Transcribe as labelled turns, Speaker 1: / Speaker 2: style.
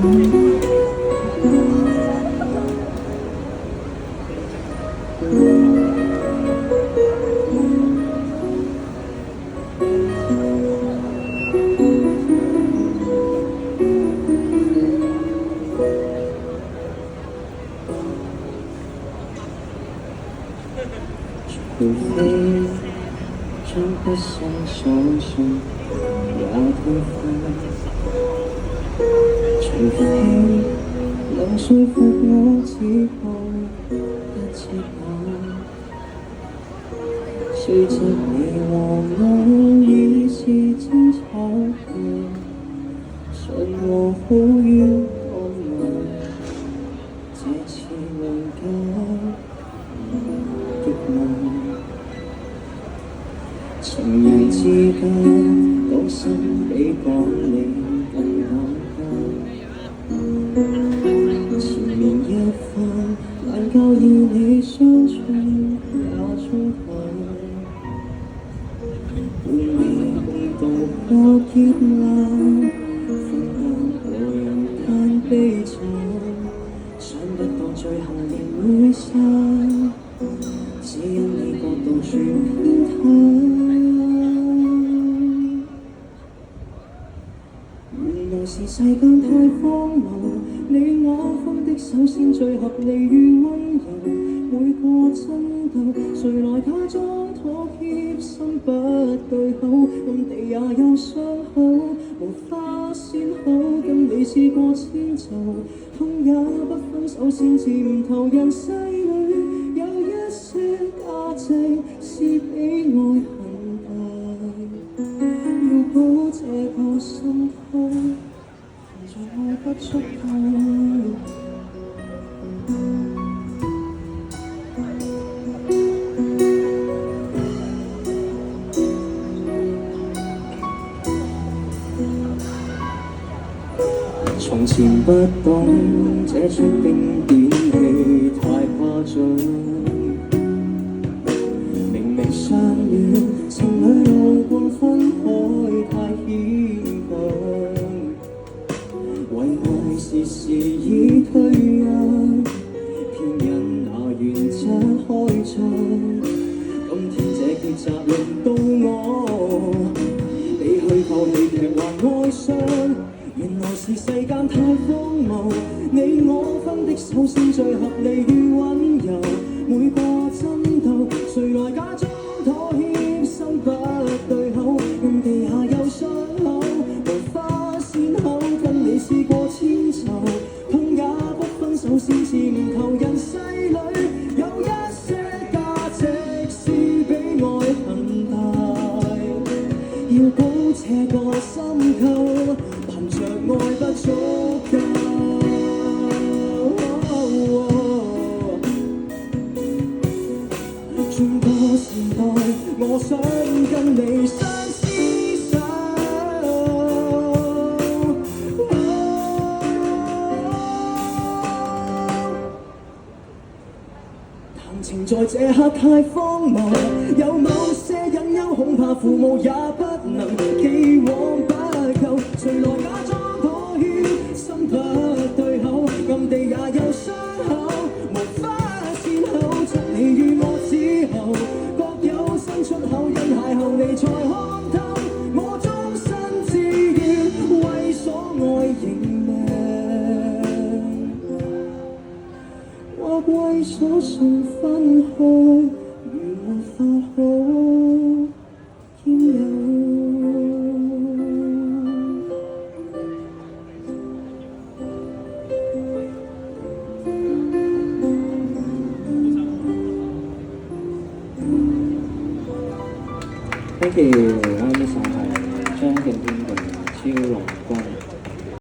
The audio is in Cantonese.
Speaker 1: 除非將一生所信也推翻，除非能說服我只好一切吧。雖則你和我已是爭吵過，信和好於當晚，這次能夠極難。情人之間講心比講理更簡單，前面一番難教要你相信也中肯，半夜共渡過劫難，分擔過人間悲慘，想不到最後仍會散，只因你角度全偏袒。是世間太荒謬，你我分的手先最合理與溫柔，每個爭鬥，誰來假裝妥協，心不對口，暗地也有傷口，無法善好，跟你試過遷就，痛也不分手先至唔投人世裏，有一些價值是比愛恨大，要保這個心痛。在愛不足夠，從前不懂這出經典戲太誇張，明明相戀情侶路過分開太牽強。為愛時時已退讓，騙人拿原則開槍。今天這抉擇輪到我，你虛構戲劇還愛上，原來是世間太荒謬。你我分的手先最合理與溫柔，每個爭鬥，誰來假裝妥協，心不對口，暗地下有傷口，無法善後。你試過遷就，痛也不分手先至唔投人世裏，有一些價值是比愛恨大，要保這個心構，憑着愛不足夠。轉個時代，我想跟你相廝守。情在這刻太荒謬，有某些隱憂，恐怕父母也不能，既往不咎，誰來假裝妥協，心不對口，暗地也有傷口，無法善後，在你與我之後，各有新出口，因邂逅你才看透，我終身志願為所愛認命，或為所信分開，如無法好兼有。Thank you，啱啲手係張敬軒嘅《超郎君》。